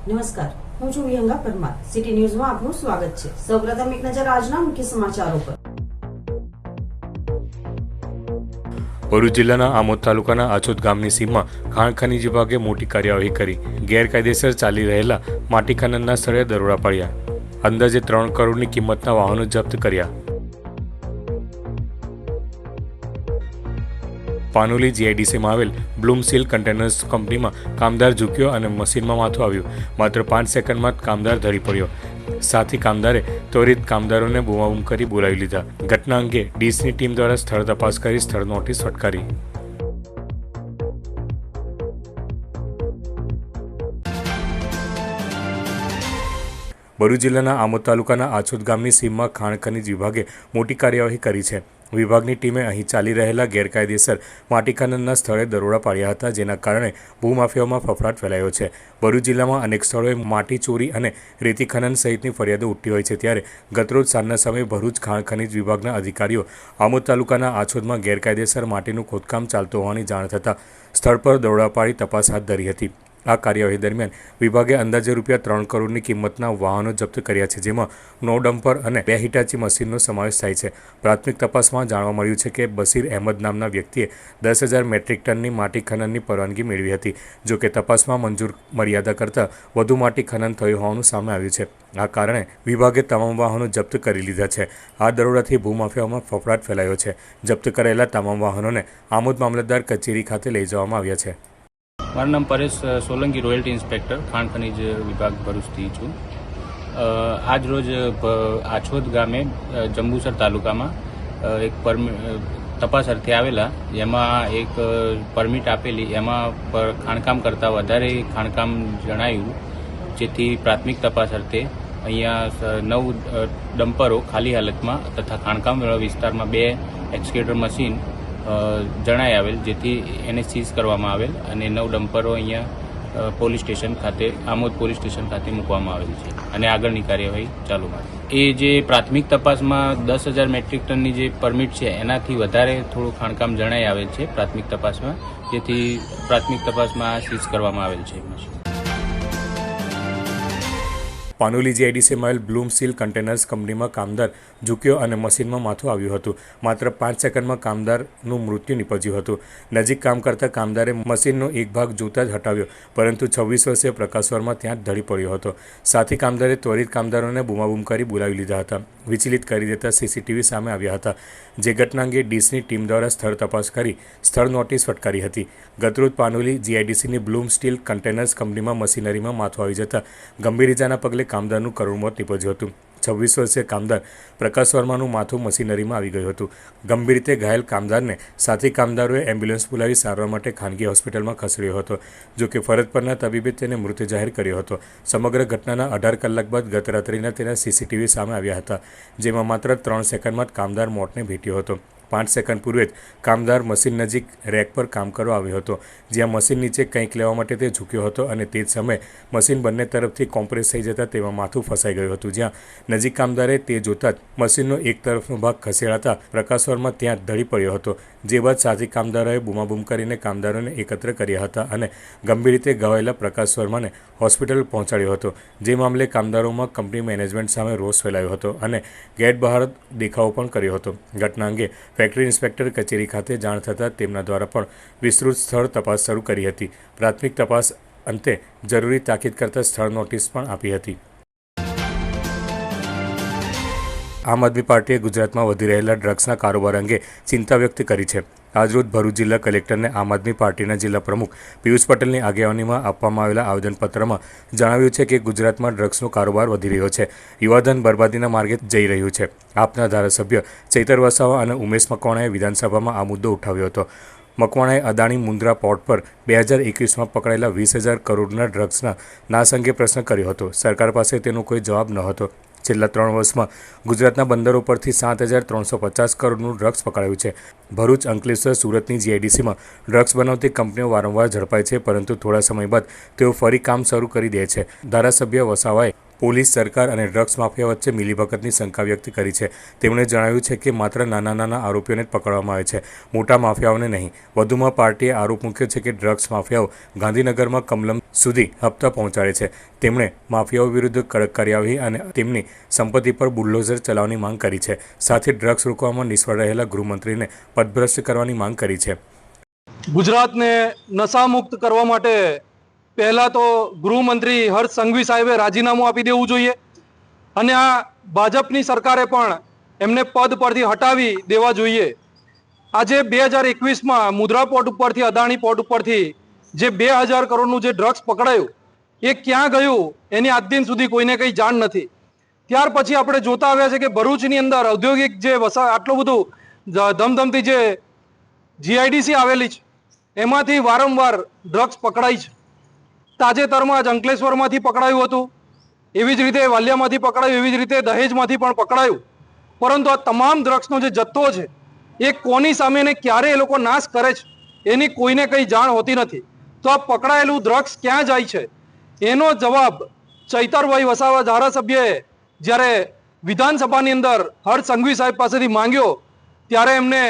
નમસ્કાર, હું છું વિહંગા પરમાર. સિટી ન્યૂઝમાં આપનું સ્વાગત છે. સૌપ્રથમ એક નજર આજના મુખ્ય સમાચારો પર. ભરૂચ જિલ્લાના આમોદ તાલુકાના આછોદ ગામની સીમમાં ખાણ ખનીજ વિભાગે મોટી કાર્યવાહી કરી. ગેરકાયદેસર ચાલી રહેલા માટી ખનનના સ્થળે દરોડા પાડ્યા. અંદાજે 3 કરોડની કિંમતના વાહનો જપ્ત કર્યા. પાનોલી જીઆઈડીસીમાં આવેલ બ્લૂમ સીલ કન્ટેનર્સ કંપનીમાં કામદાર ઝૂક્યો અને મશીનમાં માથું આવ્યું. માત્ર 5 સેકન્ડમાં કામદાર ધરી પડ્યો. સાથી કામદારે ત્વરિત કામદારોને બૂમાબૂમ કરી બોલાવી લીધા. ઘટના અંગે ડીસની ટીમ દ્વારા સ્થળ તપાસ કરી સ્થળ નોટિસ ફટકારી. ભરૂચ જિલ્લાના આમોદ તાલુકાના આછોદ ગામની સીમમાં ખાણ ખનીજ વિભાગે મોટી કાર્યવાહી કરી છે. વિભાગની ટીમે અહીં ચાલી રહેલા ગેરકાયદેસર માટી ખનનના સ્થળે દરોડા પાડ્યા હતા, જેના કારણે ભૂમાફિયાઓમાં ફફડાટ ફેલાયો છે. ભરૂચ જિલ્લામાં અનેક સ્થળોએ માટી ચોરી અને રેતી ખનન સહિતની ફરિયાદો ઉઠી હોય છે, ત્યારે ગતરોજ સાંજના સમયે ભરૂચ ખાણ ખનીજ વિભાગના અધિકારીઓ આમોદ તાલુકાના આછોદમાં ગેરકાયદેસર માટીનું ખોદકામ ચાલતું હોવાની જાણ થતાં સ્થળ પર દરોડા પાડી તપાસ હાથ ધરી હતી. આ કાર્યવાહી દરમિયાન વિભાગે અંદાજે ₹3 કરોડની કિંમતના વાહનો જપ્ત કર્યા છે, જેમાં 9 ડમ્પર અને 2 હિટાચી મશીનનો સમાવેશ થાય છે. પ્રાથમિક તપાસમાં જાણવા મળ્યું છે કે બશીર અહેમદ નામના વ્યક્તિએ 10,000 મેટ્રિક ટનની માટી ખનનની પરવાનગી મેળવી હતી. જો કે તપાસમાં મંજૂર મર્યાદા કરતાં વધુ માટી ખનન થયું હોવાનું સામે આવ્યું છે. આ કારણે વિભાગે તમામ વાહનો જપ્ત કરી લીધા છે. આ દરોડાથી ભૂમાફિયાઓમાં ફફડાટ ફેલાયો છે. જપ્ત કરાયેલા તમામ વાહનોને આમોદ મામલતદાર કચેરી ખાતે લઈ જવામાં આવ્યા છે. મારું નામ પરેશ સોલંકી, રોયલ્ટી ઇન્સ્પેક્ટર ખાણ ખનીજ વિભાગ ભરૂચથી છું. આજ રોજ આછોદ ગામે જંબુસર તાલુકામાં એક તપાસ અર્થે આવેલા, જેમાં એક પરમિટ આપેલી, એમાં ખાણકામ કરતાં વધારે ખાણકામ જણાયું, જેથી પ્રાથમિક તપાસ અર્થે અહીંયા 9 ડમ્પરો ખાલી હાલતમાં તથા ખાણકામ વિસ્તારમાં 2 એક્સકેવેટર મશીન જણાઈ આવેલ, જેથી એને સીઝ કરવામાં આવેલ અને 9 ડમ્પરો અહીંયા પોલીસ સ્ટેશન ખાતે, આમોદ પોલીસ સ્ટેશન ખાતે મૂકવામાં આવેલ છે અને આગળની કાર્યવાહી ચાલુમાં. એ જે પ્રાથમિક તપાસમાં 10,000 મેટ્રિક ટનની જે પરમિટ છે, એનાથી વધારે થોડું ખાણકામ જણાઈ આવેલ છે પ્રાથમિક તપાસમાં, જેથી પ્રાથમિક તપાસમાં સીઝ કરવામાં આવેલ છે. પાનોલી જીઆઈડીસીમાં આવેલ બ્લૂમ સીલ કન્ટેનર્સ કંપનીમાં કામદાર ઝૂક્યો અને મશીનમાં માથું આવ્યું હતું. માત્ર 5 સેકન્ડમાં કામદારનું મૃત્યુ નિપજ્યું હતું. નજીક કામ કરતા કામદારે મશીનનો એક ભાગ જોતા જ હટાવ્યો, પરંતુ 26 વર્ષીય પ્રકાશ વર્મા ત્યાં જ ઢળી પડ્યો હતો. સાથી કામદારે ત્વરિત કામદારોને બૂમાબૂમ કરી બોલાવી લીધા હતા. વિચલિત કરી દેતા સીસીટીવી સામે આવ્યા હતા, જે ઘટના અંગે ડીસની ટીમ દ્વારા સ્થળ તપાસ કરી સ્થળ નોટિસ ફટકારી હતી. ગતરોજ પાનોલી જીઆઈડીસીની બ્લૂમ સ્ટીલ કન્ટેનર્સ કંપનીમાં મશીનરીમાં માથું આવી જતા ગંભીર ઇજાના પગલે કામદારનું કરુણ મોત નીપજ્યું હતું. 26 વર્ષીય કામદાર પ્રકાશ વર્માનું માથું મશીનરીમાં આવી ગયું હતું. ગંભીર રીતે ઘાયલ કામદારને સાથી કામદારોએ એમ્બ્યુલન્સ બોલાવી સારવાર માટે ખાનગી હોસ્પિટલમાં ખસેડ્યો હતો. જોકે ફરજ પરના તબીબે તેને મૃત જાહેર કર્યો હતો. સમગ્ર ઘટનાના 18 કલાક બાદ ગત રાત્રિના તેના સીસીટીવી સામે આવ્યા હતા, જેમાં માત્ર 3 સેકન્ડમાં જ કામદાર મોતને ભેટ્યો હતો. 5 સેકન્ડ પૂર્વે જ કામદાર મશીન નજીક રેક પર કામ કરવા આવ્યો હતો, જ્યાં મશીન નીચે કંઈક લેવા માટે તે ઝૂક્યો હતો અને તે જ સમયે મશીન બંને તરફથી કોમ્પ્રેસ થઈ જતાં તેમાં માથું ફસાઈ ગયું હતું, જ્યાં નજીક કામદારે તે જોતાં જ મશીનનો એક તરફનો ભાગ ખસેડાતા પ્રકાશ વર્મા ત્યાં ઢળી પડ્યો હતો. જે બાદ સાથી કામદારોએ બૂમાબૂમ કરીને કામદારોને એકત્ર કર્યા હતા અને ગંભીર રીતે ઘવાયેલા પ્રકાશ વર્માને હોસ્પિટલ પહોંચાડ્યો હતો. જે મામલે કામદારોમાં કંપની મેનેજમેન્ટ સામે રોષ ફેલાયો હતો અને ગેટ બહાર દેખાવો પણ કર્યો હતો. ઘટના અંગે ફેક્ટરી ઇન્સ્પેક્ટર કચેરી ખાતે જાણ થતાં તેમના દ્વારા પણ વિસ્તૃત સ્થળ તપાસ શરૂ કરી હતી. પ્રાથમિક તપાસ અંતે જરૂરી તાકીદ કરતા સ્થળ નોટિસ પણ આપી હતી. આમ આદમી પાર્ટીએ ગુજરાતમાં વધી રહેલા ડ્રગ્સના કારોબાર અંગે ચિંતા વ્યક્ત કરી છે. આજરોજ ભરૂચ જિલ્લા કલેક્ટરને આમ આદમી પાર્ટીના જિલ્લા પ્રમુખ પિયુષ પટેલની આગેવાનીમાં આપવામાં આવેલા આવેદનપત્રમાં જણાવ્યું છે કે ગુજરાતમાં ડ્રગ્સનો કારોબાર વધી રહ્યો છે. યુવાધન બરબાદીના માર્ગે જઈ રહ્યું છે. આપના ધારાસભ્ય ચૈતર વસાવા અને ઉમેશ મકવાણાએ વિધાનસભામાં આ મુદ્દો ઉઠાવ્યો હતો. મકવાણાએ અદાણી મુન્દ્રા પોર્ટ પર 2021માં પકડાયેલા 20,000 કરોડના ડ્રગ્સના નાશ અંગે પ્રશ્ન કર્યો હતો. સરકાર પાસે તેનો કોઈ જવાબ ન હતો. છેલ્લા 3 વર્ષમાં ગુજરાતના બંદરો પરથી 7,350 કરોડનું ડ્રગ્સ પકડાયું છે. ભરૂચ, અંકલેશ્વર, સુરતની જીઆઈડીસીમાં ડ્રગ્સ બનાવતી કંપનીઓ વારંવાર ઝડપાય છે, પરંતુ થોડા સમય બાદ તેઓ ફરી કામ શરૂ કરી દે છે. ધારાસભ્ય વસાવાએ પોલીસ, સરકાર અને ડ્રગ્સ માફિયા વચ્ચે મિલીભગતની શંકા વ્યક્ત કરી છે. તેમણે જણાવ્યું છે કે માત્ર નાના આરોપીઓને જ પકડવામાં આવે છે, મોટા માફિયાઓને નહીં. વધુમાં પાર્ટીએ આરોપ મૂક્યો છે કે ડ્રગ્સ માફિયાઓ ગાંધીનગરમાં કમલમ સુધી હપ્તા પહોંચાડે છે. તેમણે માફિયાઓ વિરુદ્ધ કડક કાર્યવાહી અને તેમની સંપત્તિ પર બુલડોઝર ચલાવવાની માંગ કરી છે. સાથે ડ્રગ્સ રોકવામાં નિષ્ફળ રહેલા ગૃહમંત્રીને પદભ્રષ્ટ કરવાની માંગ કરી છે. ગુજરાતને નશામુક્ત કરવા માટે પહેલાં તો ગૃહમંત્રી હર્ષ સંઘવી સાહેબે રાજીનામું આપી દેવું જોઈએ અને આ ભાજપની સરકારે પણ એમને પદ પરથી હટાવી દેવા જોઈએ. આજે 2021માં મુદ્રા પોર્ટ ઉપરથી, અદાણી પોર્ટ ઉપરથી જે 2000 કરોડનું જે ડ્રગ્સ પકડાયું એ ક્યાં ગયું એની આજ દિન સુધી કોઈને કંઈ જાણ નથી. ત્યાર પછી આપણે જોતા આવ્યા છે કે ભરૂચની અંદર ઔદ્યોગિક જે આટલું બધું ધમધમતી જે જીઆઈડીસી આવેલી છે એમાંથી વારંવાર ડ્રગ્સ પકડાય છે. તાજેતરમાં જ અંકલેશ્વરમાંથી પકડાયું હતું, એવી જ રીતે વાલિયામાંથી પકડાયું, એવી જ રીતે દહેજમાંથી પણ પકડાયું. પરંતુ આ તમામ ડ્રગ્સનો જે જથ્થો છે એ કોની સામે ને ક્યારે એ લોકો નાશ કરે છે એની કોઈને કંઈ જાણ હોતી નથી. તો આ પકડાયેલું ડ્રગ્સ ક્યાં જાય છે એનો જવાબ ચૈતરભાઈ વસાવા ધારાસભ્યએ જ્યારે વિધાનસભાની અંદર હર્ષ સંઘવી સાહેબ પાસેથી માંગ્યો ત્યારે એમને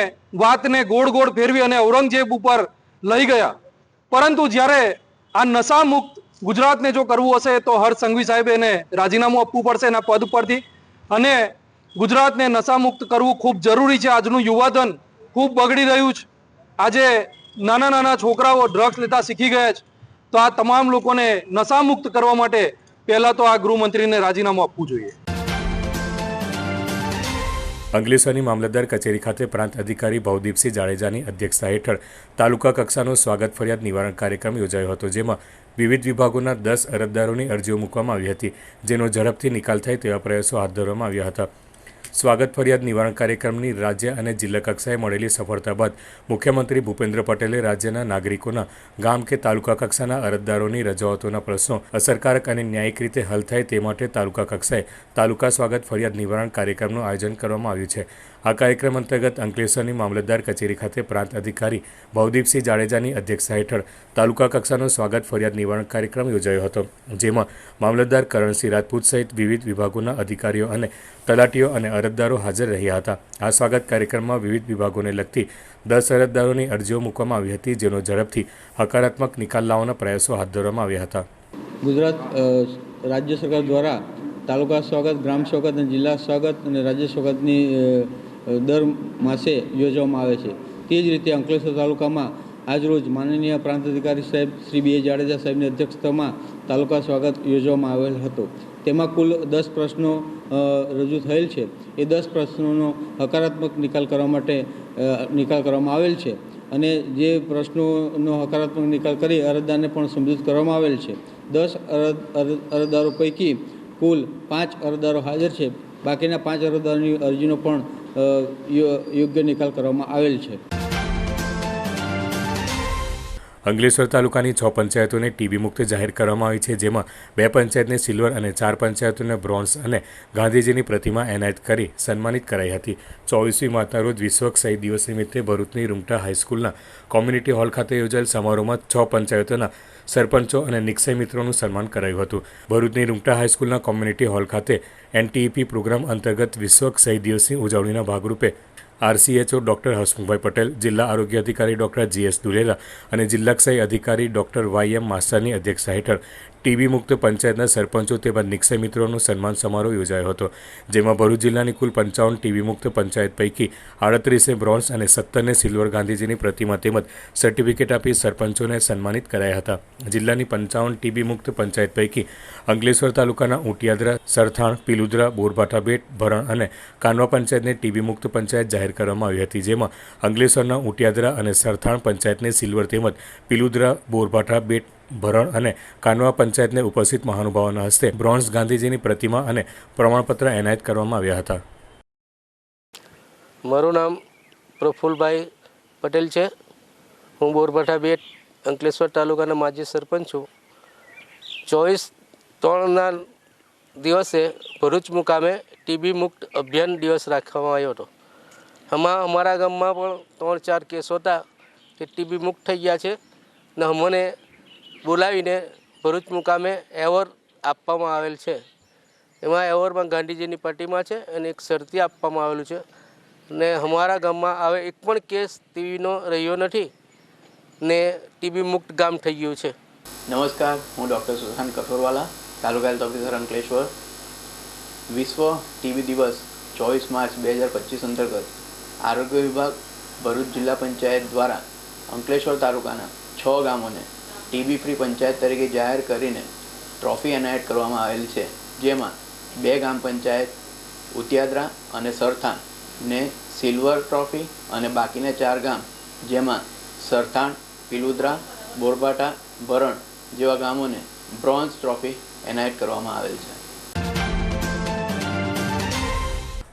વાતને ગોળ ફેરવી અને ઔરંગઝેબ ઉપર લઈ ગયા. પરંતુ જ્યારે આ નશામુક્ત ગુજરાતને જો કરવું હશે તો હર્ષ સંઘવી સાહેબે એને રાજીનામું આપવું પડશે એના પદ પરથી અને ગુજરાતને નશામુક્ત કરવું ખૂબ જરૂરી છે. આજનું યુવાધન ખૂબ બગડી રહ્યું છે. આજે નાના છોકરાઓ ડ્રગ્સ લેતા શીખી ગયા છે. તો આ તમામ લોકોને નશામુક્ત કરવા માટે પહેલાં તો આ ગૃહમંત્રીને રાજીનામું આપવું જોઈએ. અંકલેશ્વરની મામલતદાર કચેરી ખાતે પ્રાંત અધિકારી ભવદીપસિંહ જાડેજાની અધ્યક્ષતા હેઠળ તાલુકા કક્ષાનો સ્વાગત ફરિયાદ નિવારણ કાર્યક્રમ યોજાયો હતો, જેમાં વિવિધ વિભાગોના 10 અરજદારોની અરજીઓ મૂકવામાં આવી હતી, જેનો ઝડપથી નિકાલ થાય તેવા પ્રયાસો હાથ ધરવામાં આવ્યા હતા. સ્વાગત ફરિયાદ નિવારણ કાર્યક્રમની રાજ્ય અને જિલ્લા કક્ષાએ મળેલી સફળતા બાદ મુખ્યમંત્રી ભૂપેન્દ્ર પટેલે રાજ્યના નાગરિકોના ગામ કે તાલુકા કક્ષાના અરજદારોની રજૂઆતોના પ્રશ્નો અસરકારક અને ન્યાયિક રીતે હલ થાય તે માટે તાલુકા કક્ષાએ તાલુકા સ્વાગત ફરિયાદ નિવારણ કાર્યક્રમનું આયોજન કરવામાં આવ્યું છે. આ કાર્યક્રમ અંતર્ગત અંકલેશ્વરની મામલતદાર કચેરી ખાતે પ્રાંત અધિકારી ભવદીપસિંહ જાડેજાની અધ્યક્ષતા હેઠળ તાલુકા કક્ષાનો સ્વાગત ફરિયાદ નિવારણ કાર્યક્રમ યોજાયો હતો, જેમાં મામલતદાર કરણસિંહ રાજપૂત સહિત વિવિધ વિભાગોના અધિકારીઓ અને તલાટીઓ અને અરજદારો હાજર રહ્યા હતા. આ સ્વાગત કાર્યક્રમમાં વિવિધ વિભાગોને લગતી 10 અરજદારોની અરજીઓ મૂકવામાં આવી હતી, જેનો ઝડપથી હકારાત્મક નિકાલ લાવવાના પ્રયાસો હાથ ધરવામાં આવ્યા હતા. ગુજરાત રાજ્ય સરકાર દ્વારા તાલુકા સ્વાગત, ગ્રામ સ્વાગત અને જિલ્લા સ્વાગત અને રાજ્ય સ્વાગતની દર માસે યોજવામાં આવે છે. તે જ રીતે અંકલેશ્વર તાલુકામાં આજરોજ માનનીય પ્રાંત અધિકારી સાહેબ શ્રી બી. જાડેજા સાહેબની અધ્યક્ષતામાં તાલુકા સ્વાગત યોજવામાં આવેલ હતો. તેમાં કુલ 10 પ્રશ્નો રજૂ થયેલ છે. એ 10 પ્રશ્નોનો હકારાત્મક નિકાલ કરવા માટે નિકાલ કરવામાં આવેલ છે અને જે પ્રશ્નોનો હકારાત્મક નિકાલ કરી અરજદારને પણ સંબોધિત કરવામાં આવેલ છે. 10 અરજદારો પૈકી કુલ 5 અરજદારો હાજર છે. બાકીના 5 અરજદારોની અરજીનો પણ યોગ્ય નિકાલ કરવામાં આવેલ છે. અંકલેશ્વર તાલુકાની 6 પંચાયતોને ટીબી મુક્ત જાહેર કરવામાં આવી છે, જેમાં 2 પંચાયતને સિલ્વર અને 4 પંચાયતોને બ્રોન્ઝ અને ગાંધીજીની પ્રતિમા એનાયત કરી સન્માનિત કરાઈ હતી. 24મી માર્ચના રોજ વિશ્વ ક્ષય દિવસ નિમિત્તે ભરૂચની રૂંગટા હાઈસ્કૂલના કોમ્યુનિટી હોલ ખાતે યોજાયેલ સમારોહમાં 6 પંચાયતોના સરપંચો અને નિક્ષય મિત્રોનું સન્માન કરાયું હતું. ભરૂચની રૂંગટા હાઈસ્કૂલના કોમ્યુનિટી હોલ ખાતે NTEP પ્રોગ્રામ અંતર્ગત વિશ્વ ક્ષય દિવસની ઉજવણીના ભાગરૂપે RCHO ડૉક્ટર હસમુખભાઈ પટેલ, જિલ્લા આરોગ્ય અધિકારી ડૉક્ટર GS દુલેરા અને જિલ્લા ક્ષય અધિકારી ડૉક્ટર YM માસ્ટરની અધ્યક્ષતા હેઠળ ટીબી મુક્ત પંચાયતના સરપંચો તેમજ નિક્ષય મિત્રોનો સન્માન સમારોહ યોજાયો હતો, જેમાં ભરૂચ જિલ્લાની કુલ 55 ટીબી મુક્ત પંચાયત પૈકી 38 બ્રોન્ઝ અને 17ને સિલ્વર ગાંધીજીની પ્રતિમા તેમજ સર્ટિફિકેટ આપી સરપંચોને સન્માનિત કરાયા હતા. જિલ્લાની 55 ટીબી મુક્ત પંચાયત પૈકી અંકલેશ્વર તાલુકાના ઊંટિયાદરા, સરથાણ, પીલુદ્રા, બોરભાઠા બેટ, ભરણ અને કાનવા પંચાયતને ટીબી મુક્ત પંચાયત જાહેર કરવામાં આવી હતી, જેમાં અંકલેશ્વરના ઊંટિયાદરા અને સરથાણ પંચાયતને સિલ્વર તેમજ પીલુદ્રા, બોરભાઠા બેટ, ભરણ અને કાનવા પંચાયતને ઉપસ્થિત મહાનુભાવોના હસ્તે બ્રોન્ઝ ગાંધીજીની પ્રતિમા અને પ્રમાણપત્ર એનાયત કરવામાં આવ્યા હતા. મારું નામ પ્રફુલભાઈ પટેલ છે. હું બોરભાઠા બેટ અંકલેશ્વર તાલુકાના માજી સરપંચ છું. 24/3ના દિવસે ભરૂચ મુકામે ટીબી મુક્ત અભિયાન દિવસ રાખવામાં આવ્યો હતો. આમાં અમારા ગામમાં પણ 3-4 કેસો હતા કે ટીબી મુક્ત થઈ ગયા છે ને અમને બોલાવીને ભરૂચ મુકામે એવોર્ડ આપવામાં આવેલ છે. એમાં એવોર્ડમાં ગાંધીજીની પ્રતિમા છે અને એક શરતી આપવામાં આવેલું છે ને અમારા ગામમાં હવે એક પણ કેસ ટીબીનો રહ્યો નથી ને ટીબી મુક્ત ગામ થઈ ગયું છે. નમસ્કાર, હું ડૉક્ટર સુશાંત કઠોરવાલા, તાલુકા હેલ્થ ઓફિસર અંકલેશ્વર. વિશ્વ ટીબી દિવસ 24 માર્ચ 2025 અંતર્ગત આરોગ્ય વિભાગ ભરૂચ જિલ્લા પંચાયત દ્વારા અંકલેશ્વર તાલુકાના 6 ગામોને ટીબી ફ્રી પંચાયત તરીકે જાહેર કરીને ટ્રોફી એનાયત કરવામાં આવેલ છે, જેમાં 2 ગ્રામ પંચાયત ઉતિયાદરા અને સરથાણને સિલ્વર ટ્રોફી અને બાકીના 4 ગામ જેમાં સરથાણ, પિલુદ્રા, બોરબાટા, ભરણ જેવા ગામોને બ્રોન્ઝ ટ્રોફી એનાયત કરવામાં આવેલ છે.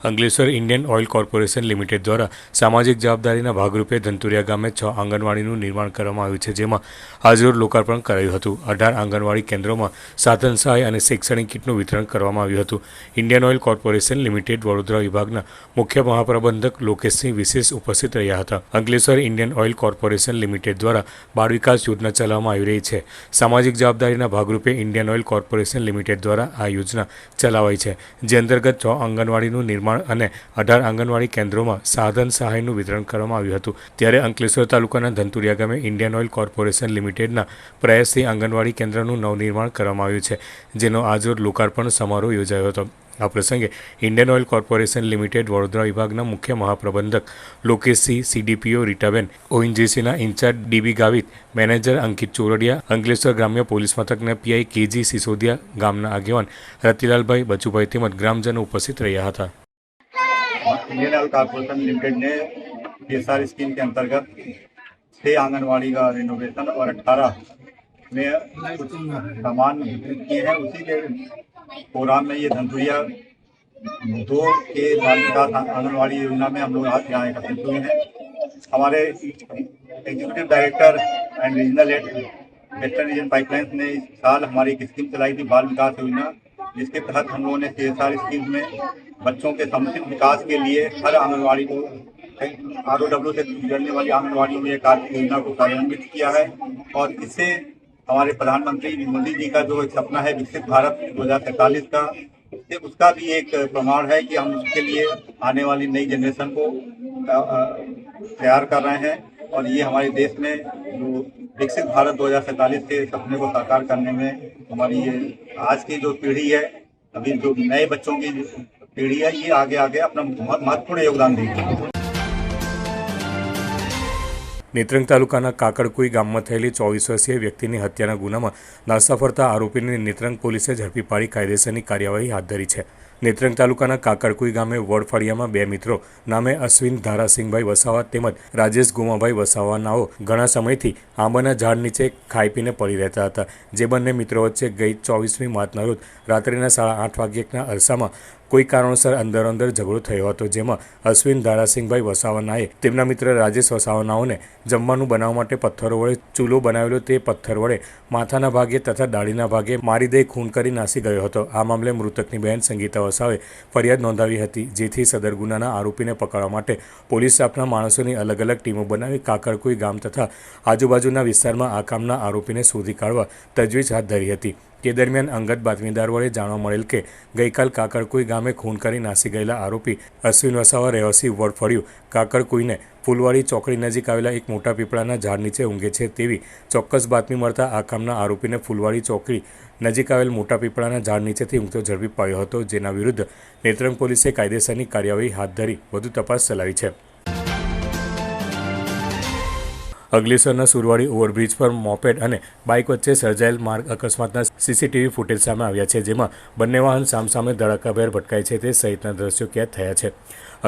Ankleshwar Indian oil corporation limited દ્વારા સામાજિક જવાબદારીના ભાગરૂપે ધંતુરિયા ગામે 6 આંગણવાડીનું નિર્માણ કરવામાં આવ્યું છે, જેમાં આજરોજ લોકાર્પણ કરાયું હતું. 18 આંગણવાડી કેન્દ્રોમાં સાધન સહાય અને શૈક્ષણિક કીટનું વિતરણ કરવામાં આવ્યું હતું. Indian oil corporation limited Vadodara વિભાગના મુખ્ય મહાપ્રબંધક લોકેશસિંહ વિશેષ ઉપસ્થિત રહ્યા હતા. Ankleshwar Indian oil corporation limited દ્વારા બાળ વિકાસ યોજના ચલાવવામાં આવી રહી છે. સામાજિક જવાબદારીના ભાગરૂપે ઇન્ડિયન ઓઇલ કોર્પોરેશન લિમિટેડ દ્વારા આ યોજના ચલાવાઈ છે, જે અંતર્ગત 6 આંગણવાડીનું નિર્માણ અને 18 આંગણવાડી કેન્દ્રોમાં સાધન સહાયનું વિતરણ કરવામાં આવ્યું હતું. ત્યારે અંકલેશ્વર તાલુકાના ધંતુરિયા ગામે ઇન્ડિયન ઓઇલ કોર્પોરેશન લિમિટેડના પ્રયાસથી આંગણવાડી કેન્દ્રનું નવનિર્માણ કરવામાં આવ્યું છે, જેનો આજરોજ લોકાર્પણ સમારોહ યોજાયો હતો. આ પ્રસંગે Indian oil corporation limited Vadodara વિભાગના મુખ્ય મહાપ્રબંધક લોકેશસિંહ, CDPO રીટાબેન, ONGCના incharge DB Gavit, manager Ankit Chordia, Ankleshwar ગ્રામ્ય પોલીસ મથકના PI KG સિસોદિયા, ગામના આગેવાન રતિલાલભાઈ, બચુભાઈ તેમજ ગ્રામજનો ઉપસ્થિત રહ્યા હતા. इंडियन ऑयल कॉर्पोरेशन लिमिटेड ने PSR स्कीम के अंतर्गत 6 आंगनवाड़ी का रिनोवेशन और 18 में कुछ सामान वितरित किए हैं. उसी के प्रोग्राम में ये धंतुरिया 2 के बाल विकास आंगनवाड़ी योजना में हम लोग आज यहाँ एकत्रित हुए हैं. हमारे executive director and regional head western region pipelines ने इस साल हमारी एक स्कीम चलाई थी, बाल विकास योजना, जिसके तहत हम लोगों ने CSR स्कीम में बच्चों के समुचित विकास के लिए हर आंगनवाड़ी को ROW से जुड़ने वाली आंगनवाड़ी में एक योजना को कार्यान्वित किया है. और इससे हमारे प्रधानमंत्री मोदी जी का जो एक सपना है विकसित भारत 2047 का, उसका भी एक प्रमाण है कि हम उसके लिए आने वाली नई जनरेशन को तैयार कर रहे हैं. और ये हमारे देश में जो विकसित भारत 2047 के सपने को साकार करने में हमारी ये आज की जो पीढ़ी है, अभी जो नए बच्चों की पीढ़ी है, ये आगे आगे अपना महत्वपूर्ण योगदान देगी. નેત્રંગ તાલુકાના કાકડકુઈ ગામમાં થયેલી 24 વર્ષીય વ્યક્તિની હત્યાના ગુનામાં નાસા ફરતા આરોપીને નેત્રંગ પોલીસે ઝડપી પાડી કાયદેસરની કાર્યવાહી હાથ ધરી છે. નેત્રંગ તાલુકાના કાકડકુઈ ગામે વડફળિયામાં 2 મિત્રો નામે અશ્વિન ધારાસિંહભાઈ વસાવા તેમજ રાજેશ ગોમાભાઈ વસાવાનાઓ ઘણા સમયથી આંબાના ઝાડ નીચે ખાઈ પીને પડી રહેતા હતા, જે બંને મિત્રો વચ્ચે ગઈ 24મી માર્ચના રોજ રાત્રિના 8:30 વાગ્યાના અરસામાં કોઈ કારણોસર અંદરોઅંદર ઝઘડો થયો હતો, જેમાં અશ્વિન ધારાસિંહભાઈ વસાવાનાએ તેમના મિત્ર રાજેશ વસાવાનાઓને જમવાનું બનાવવા માટે પથ્થરો વડે ચૂલો બનાવેલો તે પથ્થર વડે માથાના ભાગે તથા દાઢીના ભાગે મારી દઈ ખૂન કરી નાસી ગયો હતો. આ મામલે મૃતકની બહેન સંગીતા વસાવે ફરિયાદ નોંધાવી હતી, જેથી સદર ગુનાના આરોપીને પકડવા માટે પોલીસ સ્ટાફના માણસોની અલગ અલગ ટીમો બનાવી કાકડકુઈ ગામ તથા આજુબાજુના વિસ્તારમાં આ કામના આરોપીને શોધી કાઢવા તજવીજ હાથ ધરી હતી. તે દરમિયાન અંગત બાતમીદાર વડે જાણવા મળેલ કે ગઈકાલ કાકડકુઈ ગામે ખૂન કરી નાસી ગયેલા આરોપી અશ્વિન વસાવા રહેવાસી વડફળિયું કાકડકુઈને ફૂલવાડી ચોકડી નજીક આવેલા એક મોટા પીપળાના ઝાડ નીચે ઊંઘે છે તેવી ચોક્કસ બાતમી મળતા આ કામના આરોપીને ફૂલવાડી ચોકડી નજીક આવેલ મોટા પીપળાના ઝાડ નીચેથી ઊંઘતો ઝડપી પાડ્યો હતો, જેના વિરુદ્ધ નેત્રંગ પોલીસે કાયદેસરની કાર્યવાહી હાથ ધરી વધુ તપાસ ચલાવી છે. અંકલેશ્વરના સુરવાડી ઓવરબ્રિજ પર મોપેડ અને બાઇક વચ્ચે સર્જાયેલ માર્ગ અકસ્માતના CCTV ફૂટેજ સામે આવ્યા છે, જેમાં બંને વાહન સામસામે ધડાકાભેર ભટકાય છે તે સહિતના દ્રશ્યો કેદ થયા છે.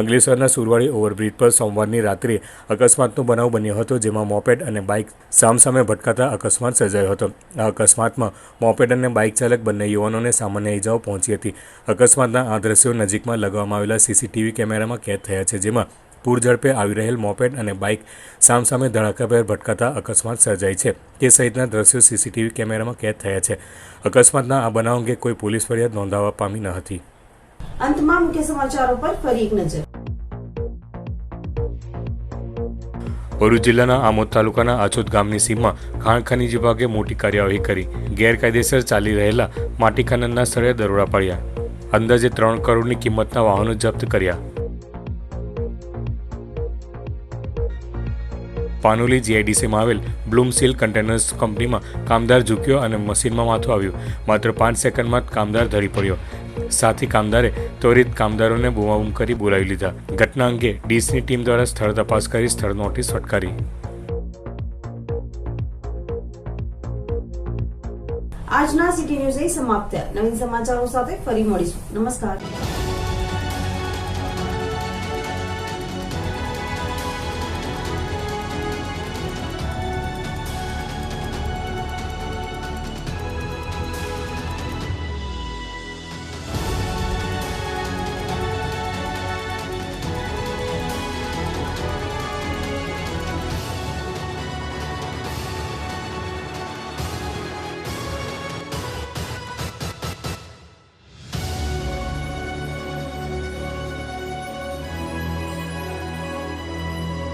અંકલેશ્વરના સુરવાડી ઓવરબ્રિજ પર સોમવારની રાત્રિએ અકસ્માતનો બનાવ બન્યો હતો, જેમાં મોપેડ અને બાઇક સામસામે ભટકાતા અકસ્માત સર્જાયો હતો. આ અકસ્માતમાં મોપેડ અને બાઇક ચાલક બંને યુવાનોને સામાન્ય ઇજાઓ પહોંચી હતી. અકસ્માતના આ દ્રશ્યો નજીકમાં લગાવવામાં આવેલા CCTV કેમેરામાં કેદ થયા છે, જેમાં પૂર ઝડપે આવી રહેલ મોપેડ અને બાઇક સામસામે ધડાકાભેર ભટકાતા અકસ્માત સર્જાય છે તે સહિતના દ્રશ્યો CCTV કેમેરામાં કેદ થયા છે. અકસ્માતના આ બનાવ અંગે કોઈ પોલીસ ફરિયાદ નોંધાવા પામી ન હતી. અંતમાં મુખ્ય સમાચારો પર ફરી એક નજર. ભરૂચ જિલ્લાના આમોદ તાલુકાના આછોદ ગામની સીમમાં ખાણ ખનીજ વિભાગે મોટી કાર્યવાહી કરી ગેરકાયદેસર ચાલી રહેલા માટી ખનનના સ્થળે દરોડા પાડ્યા. અંદાજે 3 કરોડની કિંમતના વાહનો જપ્ત કર્યા. પાનોલી જીઆઈડીસીમાં આવેલ બ્લૂમ સીલ કન્ટેનર્સ કંપનીમાં કામદાર ઝૂક્યો અને મશીનમાં માથું આવ્યું. માત્ર 5 સેકન્ડમાં કામદાર ધરી પડ્યો. સાથી કામદારે ત્વરિત કામદારોને બૂમાબૂમ કરી બોલાવી લીધા. ઘટના અંગે ડીસની ટીમ દ્વારા સ્થળ તપાસ કરી સ્થળ નોટિસ ફટકારી. આજના સિટી ન્યૂઝ અહીં સમાપ્ત થયા. નવીન સમાચારો સાથે ફરી મળીશું. નમસ્કાર.